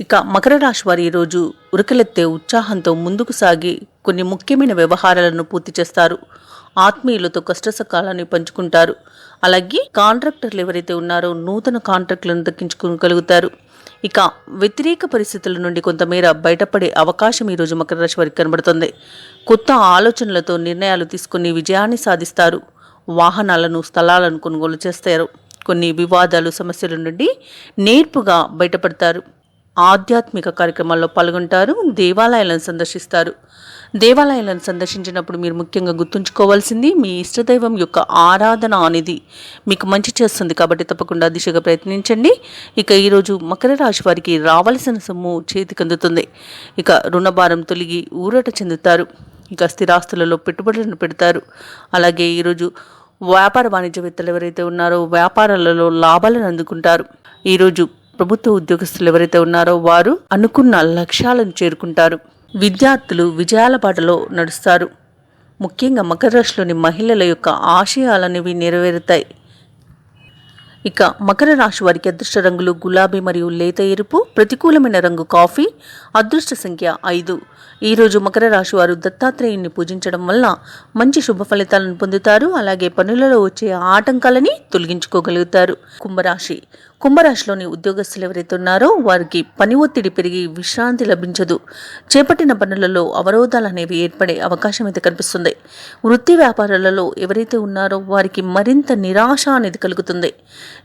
ఇక మకర రాశి వారు ఈరోజు ఉరకలెత్తే ఉత్సాహంతో ముందుకు సాగి కొన్ని ముఖ్యమైన వ్యవహారాలను పూర్తి చేస్తారు. ఆత్మీయులతో కష్టసకాలాన్ని పంచుకుంటారు. అలాగే కాంట్రాక్టర్లు ఎవరైతే ఉన్నారో నూతన కాంట్రాక్టులను దక్కించుకోగలుగుతారు. ఇక వ్యతిరేక పరిస్థితుల నుండి కొంతమేర బయటపడే అవకాశం ఈరోజు మకర రాశి వారికి కనబడుతుంది. కొత్త ఆలోచనలతో నిర్ణయాలు తీసుకుని విజయాన్ని సాధిస్తారు. వాహనాలను, స్థలాలను కొనుగోలు చేస్తారు. కొన్ని వివాదాలు, సమస్యల నుండి నేర్పుగా బయటపడతారు. ఆధ్యాత్మిక కార్యక్రమాల్లో పాల్గొంటారు. దేవాలయాలను సందర్శిస్తారు. దేవాలయాలను సందర్శించినప్పుడు మీరు ముఖ్యంగా గుర్తుంచుకోవాల్సింది మీ ఇష్టదైవం యొక్క ఆరాధన అనేది మీకు మంచి చేస్తుంది. కాబట్టి తప్పకుండా దిశగా ప్రయత్నించండి. ఇక ఈరోజు మకర రాశి వారికి రావాల్సిన సొమ్ము చేతికి అందుతుంది. ఇక రుణభారం తొలగి ఊరట చెందుతారు. ఇక స్థిరాస్తులలో పెట్టుబడులను పెడతారు. అలాగే ఈరోజు వ్యాపార వాణిజ్యవేత్తలు ఎవరైతే ఉన్నారో వ్యాపారాలలో లాభాలను అందుకుంటారు. ఈరోజు ప్రభుత్వ ఉద్యోగస్తులు ఎవరైతే ఉన్నారో వారు అనుకున్న లక్ష్యాలను చేరుకుంటారు. విద్యార్థులు విజయాల బాటలో నడుస్తారు. ముఖ్యంగా మకర రాశిలోని మహిళల యొక్క ఆశయాలనేవి నెరవేరుతాయి. ఇక మకర రాశి వారికి అదృష్ట రంగులు గులాబీ మరియు లేత ఎరుపు, ప్రతికూలమైన రంగు కాఫీ, అదృష్ట సంఖ్య 5. ఈరోజు మకర రాశి వారు దత్తాత్రేయుని పూజించడం వల్ల మంచి శుభ ఫలితాలను పొందుతారు. అలాగే పనులలో వచ్చే ఆటంకాలని తొలగించుకోగలుగుతారు. కుంభరాశిలోని ఉద్యోగస్తులు ఎవరైతే ఉన్నారో వారికి పని ఒత్తిడి పెరిగి విశ్రాంతి లభించదు. చేపట్టిన పనులలో అవరోధాలు అనేవి ఏర్పడే అవకాశం అయితే కనిపిస్తుంది. వృత్తి వ్యాపారాలలో ఎవరైతే ఉన్నారో వారికి మరింత నిరాశ అనేది కలుగుతుంది.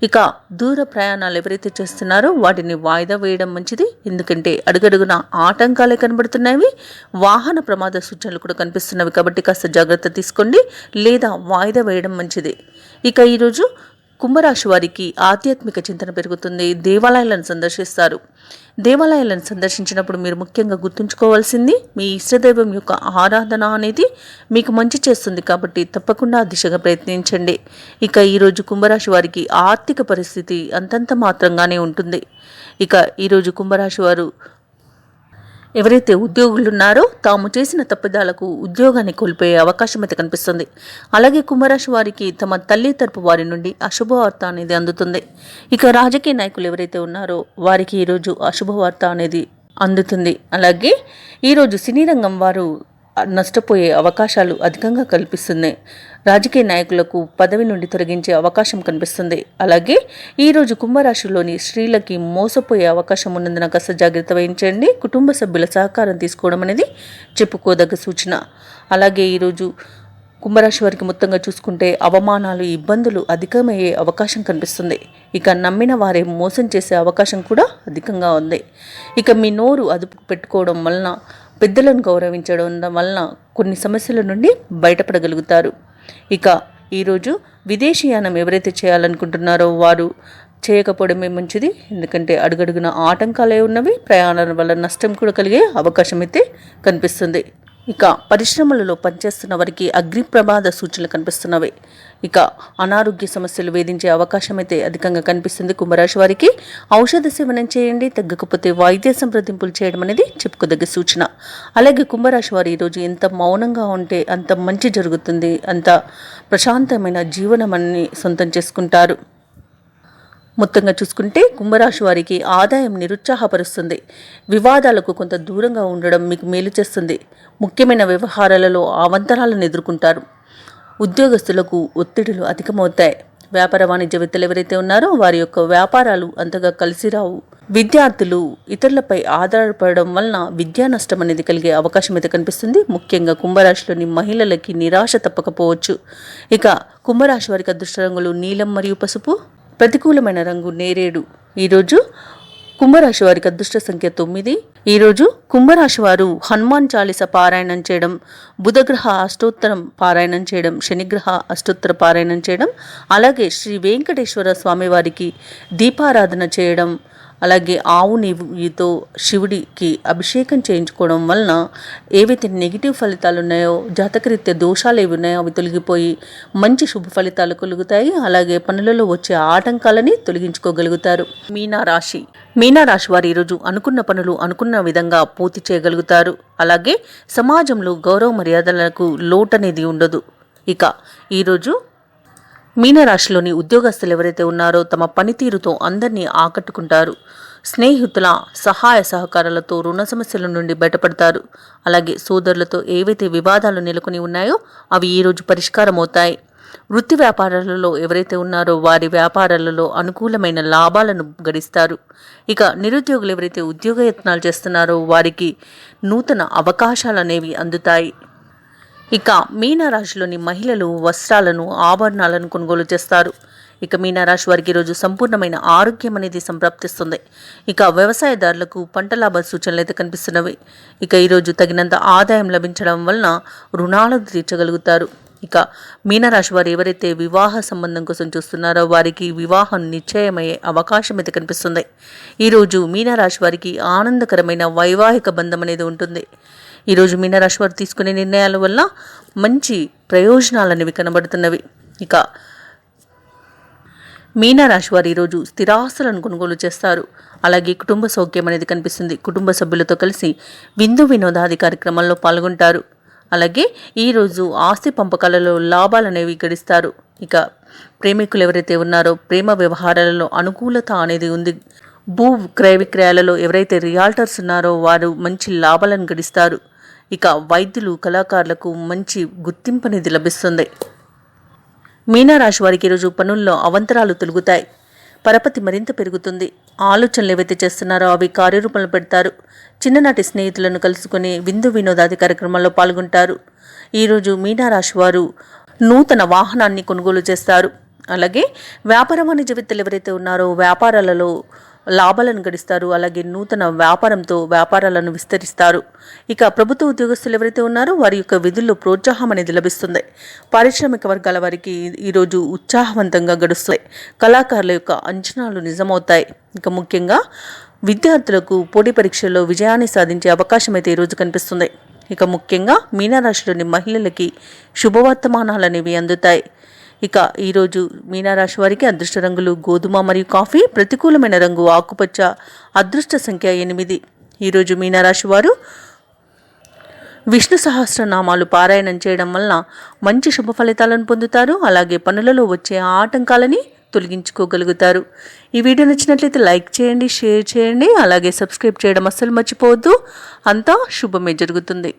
ఇక దూర ప్రయాణాలు ఎవరైతే చేస్తున్నారో వాటిని వాయిదా వేయడం మంచిది. ఎందుకంటే అడుగడుగున ఆటంకాలే కనబడుతున్నాయి. వాహన ప్రమాద సూచనలు కూడా కనిపిస్తున్నవి కాబట్టి కాస్త జాగ్రత్త తీసుకోండి లేదా వాయిదా వేయడం మంచిది. ఇక ఈరోజు కుంభరాశి వారికి ఆధ్యాత్మిక చింతన పెరుగుతుంది. దేవాలయాలను సందర్శిస్తారు. దేవాలయాలను సందర్శించినప్పుడు మీరు ముఖ్యంగా గుర్తుంచుకోవాల్సింది మీ ఇష్టదైవం యొక్క ఆరాధన అనేది మీకు మంచి చేస్తుంది కాబట్టి తప్పకుండా ఆ దిశగా ప్రయత్నించండి. ఇక ఈరోజు కుంభరాశి వారికి ఆర్థిక పరిస్థితి అంతంత మాత్రంగానే ఉంటుంది. ఇక ఈరోజు కుంభరాశి వారు ఎవరైతే ఉద్యోగులు ఉన్నారో తాము చేసిన తప్పిదాలకు ఉద్యోగాన్ని కోల్పోయే అవకాశం అయితే కనిపిస్తుంది. అలాగే కుంభరాశి వారికి తమ తల్లి తరపు వారి నుండి అశుభవార్త అనేది అందుతుంది. ఇక రాజకీయ నాయకులు ఎవరైతే ఉన్నారో వారికి ఈరోజు అశుభవార్త అనేది అందుతుంది. అలాగే ఈరోజు సినీ రంగం వారు నష్టపోయే అవకాశాలు అధికంగా కల్పిస్తున్నాయి. రాజకీయ నాయకులకు పదవి నుండి తొలగించే అవకాశం కనిపిస్తుంది. అలాగే ఈరోజు కుంభరాశిలోని స్త్రీలకి మోసపోయే అవకాశం ఉన్నందున కాస్త జాగ్రత్త వహించండి. కుటుంబ సభ్యుల సహకారం తీసుకోవడం అనేది చెప్పుకోదగ్గ సూచన. అలాగే ఈరోజు కుంభరాశి వారికి మొత్తంగా చూసుకుంటే అవమానాలు, ఇబ్బందులు అధికమయ్యే అవకాశం కనిపిస్తుంది. ఇక నమ్మిన వారే మోసం చేసే అవకాశం కూడా అధికంగా ఉంది. ఇక మీ నోరు అదుపు పెట్టుకోవడం వలన, పెద్దలను గౌరవించడం వలన కొన్ని సమస్యల నుండి బయటపడగలుగుతారు. ఇక ఈరోజు విదేశీయానం ఎవరైతే చేయాలనుకుంటున్నారో వారు చేయకపోవడమే మంచిది. ఎందుకంటే అడుగడుగున ఆటంకాలే ఉన్నవి. ప్రయాణాల వల్ల నష్టం కూడా కలిగే అవకాశం అయితే కనిపిస్తుంది. ఇక పరిశ్రమలలో పనిచేస్తున్న వారికి అగ్ని ప్రమాద సూచనలు కనిపిస్తున్నవి. ఇక అనారోగ్య సమస్యలు వేధించే అవకాశం అయితే అధికంగా కనిపిస్తుంది. కుంభరాశి వారికి ఔషధ సేవనం చేయండి. తగ్గకపోతే వైద్య సంప్రదింపులు చేయడం అనేది చెప్పుకోదగ్గ సూచన. అలాగే కుంభరాశి వారు ఈరోజు ఎంత మౌనంగా ఉంటే అంత మంచి జరుగుతుంది. అంత ప్రశాంతమైన జీవనమని సొంతం చేసుకుంటారు. మొత్తంగా చూసుకుంటే కుంభరాశి వారికి ఆదాయం నిరుత్సాహపరుస్తుంది. వివాదాలకు కొంత దూరంగా ఉండడం మీకు మేలు చేస్తుంది. ముఖ్యమైన వ్యవహారాలలో అవాంతరాలను ఎదుర్కొంటారు. ఉద్యోగస్తులకు ఒత్తిడులు అధికమవుతాయి. వ్యాపార వాణిజ్యవేత్తలు ఎవరైతే ఉన్నారో వారి యొక్క వ్యాపారాలు అంతగా కలిసి రావు. విద్యార్థులు ఇతరులపై ఆధారపడడం వలన విద్యా నష్టం అనేది కలిగే అవకాశం అయితే కనిపిస్తుంది. ముఖ్యంగా కుంభరాశిలోని మహిళలకి నిరాశ తప్పకపోవచ్చు. ఇక కుంభరాశి వారికి అదృష్ట రంగులు నీలం మరియు పసుపు. ప్రతికూలమైన రంగు నేరేడు. ఈరోజు కుంభరాశి వారికి అదృష్ట సంఖ్య 9. ఈరోజు కుంభరాశి వారు హనుమాన్ చాలీస పారాయణం చేయడం, బుధగ్రహ అష్టోత్తరం పారాయణం చేయడం, శనిగ్రహ అష్టోత్తర పారాయణం చేయడం, అలాగే శ్రీ వెంకటేశ్వర స్వామి వారికి దీపారాధన చేయడం, అలాగే ఆవు నెయ్యితో శివుడికి అభిషేకం చేయించుకోవడం వలన ఏవైతే నెగిటివ్ ఫలితాలు ఉన్నాయో, జాతకరీత్యా దోషాలు ఏవి ఉన్నాయో అవి తొలగిపోయి మంచి శుభ ఫలితాలు కలుగుతాయి. అలాగే పనులలో వచ్చే ఆటంకాలని తొలగించుకోగలుగుతారు. మీనరాశి వారు ఈరోజు అనుకున్న పనులు అనుకున్న విధంగా పూర్తి చేయగలుగుతారు. అలాగే సమాజంలో గౌరవ మర్యాదలకు లోటు అనేది ఉండదు. ఇక ఈరోజు మీనరాశిలోని ఉద్యోగస్తులు ఎవరైతే ఉన్నారో తమ పనితీరుతో అందరినీ ఆకట్టుకుంటారు. స్నేహితుల సహాయ సహకారాలతో రుణ సమస్యల నుండి బయటపడతారు. అలాగే సోదరులతో ఏవైతే వివాదాలు నెలకొని ఉన్నాయో అవి ఈరోజు పరిష్కారం అవుతాయి. వృత్తి వ్యాపారాలలో ఎవరైతే ఉన్నారో వారి వ్యాపారాలలో అనుకూలమైన లాభాలను గడిస్తారు. ఇక నిరుద్యోగులు ఎవరైతే ఉద్యోగ యత్నాలు చేస్తున్నారో వారికి నూతన అవకాశాలు అనేవి అందుతాయి. ఇక మీనరాశిలోని మహిళలు వస్త్రాలను, ఆభరణాలను కొనుగోలు చేస్తారు. ఇక మీనరాశి వారికి ఈరోజు సంపూర్ణమైన ఆరోగ్యం అనేది సంప్రాప్తిస్తుంది. ఇక వ్యవసాయదారులకు పంట లాభ సూచనలు అయితే కనిపిస్తున్నవి. ఇక ఈరోజు తగినంత ఆదాయం లభించడం వలన రుణాలను తీర్చగలుగుతారు. ఇక మీనరాశి వారు ఎవరైతే వివాహ సంబంధం కోసం చూస్తున్నారో వారికి వివాహం నిశ్చయమయ్యే అవకాశం అయితే కనిపిస్తుంది. ఈరోజు మీనరాశి వారికి ఆనందకరమైన వైవాహిక బంధం అనేది ఉంటుంది. ఈరోజు మీనరాశి వారు తీసుకునే నిర్ణయాల వల్ల మంచి ప్రయోజనాలు అనేవి కనబడుతున్నవి. ఇక మీనరాశి వారు ఈరోజు స్థిరాస్తులను కొనుగోలు చేస్తారు. అలాగే కుటుంబ సౌఖ్యం అనేది కనిపిస్తుంది. కుటుంబ సభ్యులతో కలిసి విందు వినోదాది కార్యక్రమాల్లో పాల్గొంటారు. అలాగే ఈరోజు ఆస్తి పంపకాలలో లాభాలు అనేవి గడిస్తారు. ఇక ప్రేమికులు ఎవరైతే ఉన్నారో ప్రేమ వ్యవహారాలలో అనుకూలత అనేది ఉంది. భూ క్రయ విక్రయాలలో ఎవరైతే రియాల్టర్స్ ఉన్నారో వారు మంచి లాభాలను గడిస్తారు. ఇక వైద్యులు, కళాకారులకు మంచి గుర్తింపు అనేది లభిస్తుంది. మీనరాశి వారికి ఈరోజు పనుల్లో అవంతరాలు తొలుగుతాయి. పరపతి మరింత పెరుగుతుంది. ఆలోచనలు ఏవైతే చేస్తున్నారో అవి కార్యరూపంలో పెడతారు. చిన్ననాటి స్నేహితులను కలుసుకుని విందు వినోదాది కార్యక్రమాల్లో పాల్గొంటారు. ఈరోజు మీనరాశి వారు నూతన వాహనాన్ని కొనుగోలు చేస్తారు. అలాగే వ్యాపార వాణిజ్యవేత్తలు ఎవరైతే ఉన్నారో వ్యాపారాలలో లాభాలను గడిస్తారు. అలాగే నూతన వ్యాపారంతో వ్యాపారాలను విస్తరిస్తారు. ఇక ప్రభుత్వ ఉద్యోగస్తులు ఎవరైతే ఉన్నారో వారి యొక్క విధుల్లో ప్రోత్సాహం అనేది లభిస్తుంది. పారిశ్రామిక వర్గాల వారికి ఈరోజు ఉత్సాహవంతంగా గడుస్తాయి. కళాకారుల యొక్క అంచనాలు నిజమవుతాయి. ఇక ముఖ్యంగా విద్యార్థులకు పోటీ పరీక్షల్లో విజయాన్ని సాధించే అవకాశం అయితే ఈరోజు కనిపిస్తుంది. ఇక ముఖ్యంగా మీనరాశిలోని మహిళలకి శుభవర్తమానాలు అనేవి అందుతాయి. ఇక ఈరోజు మీనరాశి వారికి అదృష్ట రంగులు గోధుమ మరియు కాఫీ, ప్రతికూలమైన రంగు ఆకుపచ్చ, అదృష్ట సంఖ్య 8. ఈరోజు మీనరాశి వారు విష్ణు సహస్రనామాలు పారాయణం చేయడం వలన మంచి శుభ ఫలితాలను పొందుతారు. అలాగే పనులలో వచ్చే ఆటంకాలని తొలగించుకోగలుగుతారు. ఈ వీడియో నచ్చినట్లయితే లైక్ చేయండి, షేర్ చేయండి, అలాగే సబ్స్క్రైబ్ చేయడం అస్సలు మర్చిపోవద్దు. అంతా శుభమే జరుగుతుంది.